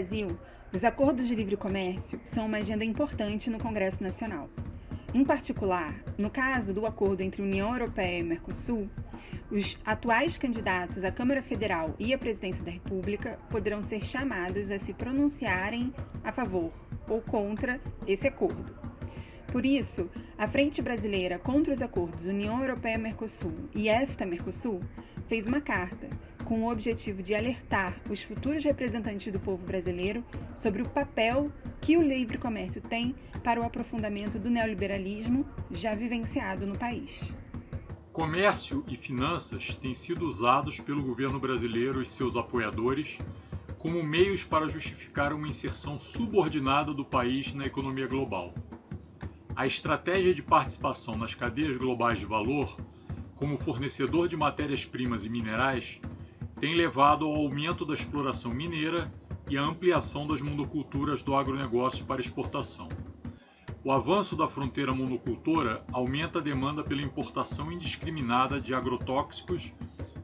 Brasil, os acordos de livre comércio são uma agenda importante no Congresso Nacional. Em particular, no caso do acordo entre União Europeia e Mercosul, os atuais candidatos à Câmara Federal e à Presidência da República poderão ser chamados a se pronunciarem a favor ou contra esse acordo. Por isso, a Frente Brasileira contra os Acordos União Europeia-Mercosul e EFTA-Mercosul fez uma carta com o objetivo de alertar os futuros representantes do povo brasileiro sobre o papel que o livre comércio tem para o aprofundamento do neoliberalismo já vivenciado no país. Comércio e finanças têm sido usados pelo governo brasileiro e seus apoiadores como meios para justificar uma inserção subordinada do país na economia global. A estratégia de participação nas cadeias globais de valor, como fornecedor de matérias-primas e minerais, tem levado ao aumento da exploração mineira e à ampliação das monoculturas do agronegócio para exportação. O avanço da fronteira monocultora aumenta a demanda pela importação indiscriminada de agrotóxicos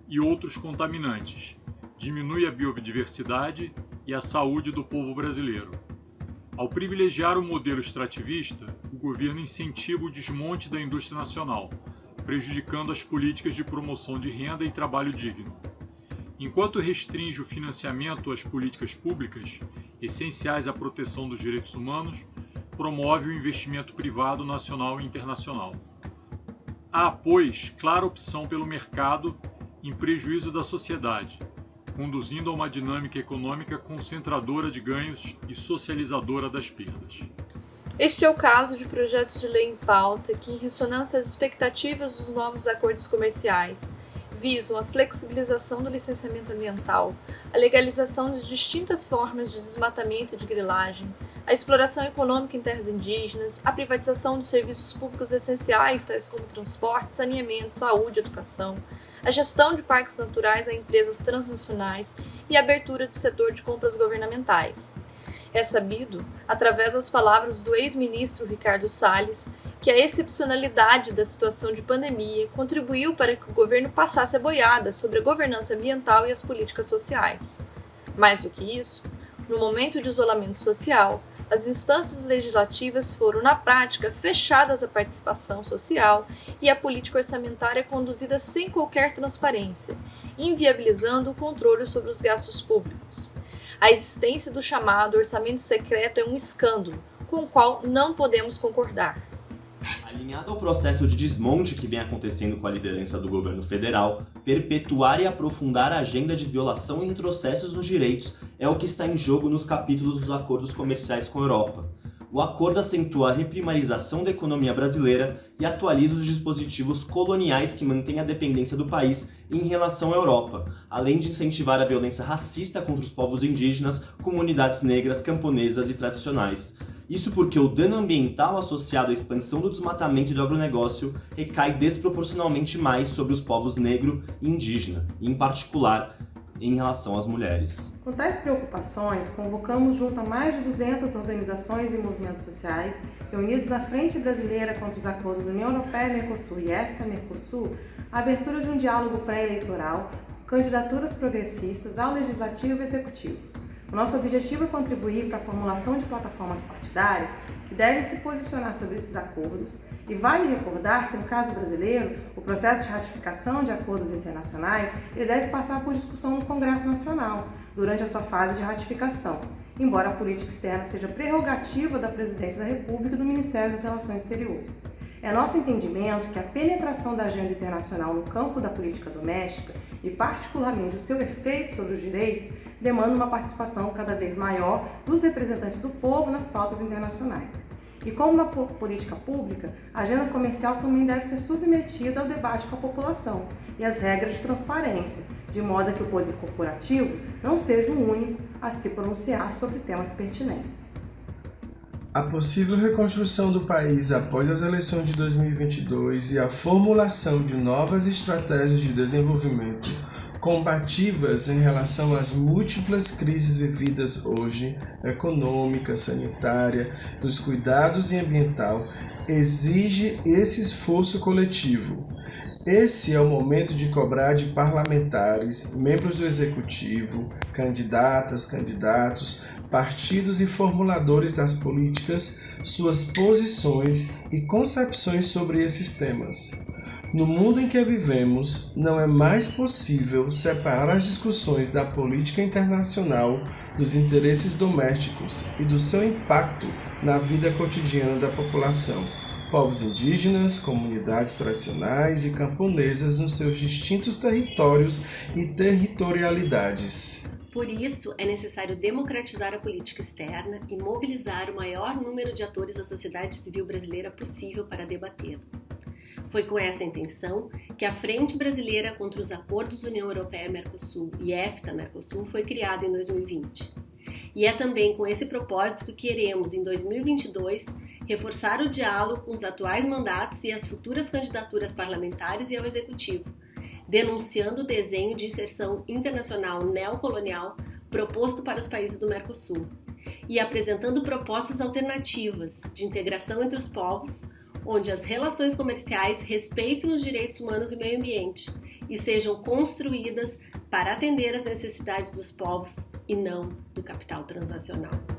e outros contaminantes, diminui a biodiversidade e a saúde do povo brasileiro. Ao privilegiar o modelo extrativista, o governo incentiva o desmonte da indústria nacional, prejudicando as políticas de promoção de renda e trabalho digno. Enquanto restringe o financiamento às políticas públicas, essenciais à proteção dos direitos humanos, promove o investimento privado nacional e internacional. Há, pois, clara opção pelo mercado em prejuízo da sociedade, conduzindo a uma dinâmica econômica concentradora de ganhos e socializadora das perdas. Este é o caso de projetos de lei em pauta que, em ressonância às expectativas dos novos acordos comerciais, visam a flexibilização do licenciamento ambiental, a legalização de distintas formas de desmatamento e de grilagem, a exploração econômica em terras indígenas, a privatização de serviços públicos essenciais, tais como transporte, saneamento, saúde e educação, a gestão de parques naturais a empresas transnacionais e a abertura do setor de compras governamentais. É sabido, através das palavras do ex-ministro Ricardo Salles, que a excepcionalidade da situação de pandemia contribuiu para que o governo passasse a boiada sobre a governança ambiental e as políticas sociais. Mais do que isso, no momento de isolamento social, as instâncias legislativas foram, na prática, fechadas à participação social e a política orçamentária conduzida sem qualquer transparência, inviabilizando o controle sobre os gastos públicos. A existência do chamado orçamento secreto é um escândalo, com o qual não podemos concordar. Alinhado ao processo de desmonte que vem acontecendo com a liderança do governo federal, perpetuar e aprofundar a agenda de violação e retrocessos nos direitos é o que está em jogo nos capítulos dos acordos comerciais com a Europa. O acordo acentua a reprimarização da economia brasileira e atualiza os dispositivos coloniais que mantêm a dependência do país em relação à Europa, além de incentivar a violência racista contra os povos indígenas, comunidades negras, camponesas e tradicionais. Isso porque o dano ambiental associado à expansão do desmatamento e do agronegócio recai desproporcionalmente mais sobre os povos negro e indígena, e em particular em relação às mulheres. Com tais preocupações, convocamos junto a mais de 200 organizações e movimentos sociais reunidos na Frente Brasileira contra os Acordos da União Europeia-Mercosul e EFTA-Mercosul a abertura de um diálogo pré-eleitoral com candidaturas progressistas ao Legislativo e Executivo. O nosso objetivo é contribuir para a formulação de plataformas partidárias que devem se posicionar sobre esses acordos e vale recordar que, no caso brasileiro, o processo de ratificação de acordos internacionais ele deve passar por discussão no Congresso Nacional durante a sua fase de ratificação, embora a política externa seja prerrogativa da Presidência da República e do Ministério das Relações Exteriores. É nosso entendimento que a penetração da agenda internacional no campo da política doméstica e particularmente o seu efeito sobre os direitos demanda uma participação cada vez maior dos representantes do povo nas pautas internacionais. E como na política pública, a agenda comercial também deve ser submetida ao debate com a população e às regras de transparência, de modo que o poder corporativo não seja o único a se pronunciar sobre temas pertinentes. A possível reconstrução do país após as eleições de 2022 e a formulação de novas estratégias de desenvolvimento combativas em relação às múltiplas crises vividas hoje, econômica, sanitária, dos cuidados e ambiental, exige esse esforço coletivo. Esse é o momento de cobrar de parlamentares, membros do Executivo, candidatas, candidatos, partidos e formuladores das políticas, suas posições e concepções sobre esses temas. No mundo em que vivemos, não é mais possível separar as discussões da política internacional dos interesses domésticos e do seu impacto na vida cotidiana da população, povos indígenas, comunidades tradicionais e camponesas nos seus distintos territórios e territorialidades. Por isso, é necessário democratizar a política externa e mobilizar o maior número de atores da sociedade civil brasileira possível para debatê-la. Foi com essa intenção que a Frente Brasileira contra os Acordos União Europeia-Mercosul e EFTA-Mercosul foi criada em 2020. E é também com esse propósito que queremos, em 2022, reforçar o diálogo com os atuais mandatos e as futuras candidaturas parlamentares e ao Executivo, denunciando o desenho de inserção internacional neocolonial proposto para os países do Mercosul e apresentando propostas alternativas de integração entre os povos, onde as relações comerciais respeitem os direitos humanos e o meio ambiente e sejam construídas para atender às necessidades dos povos e não do capital transnacional.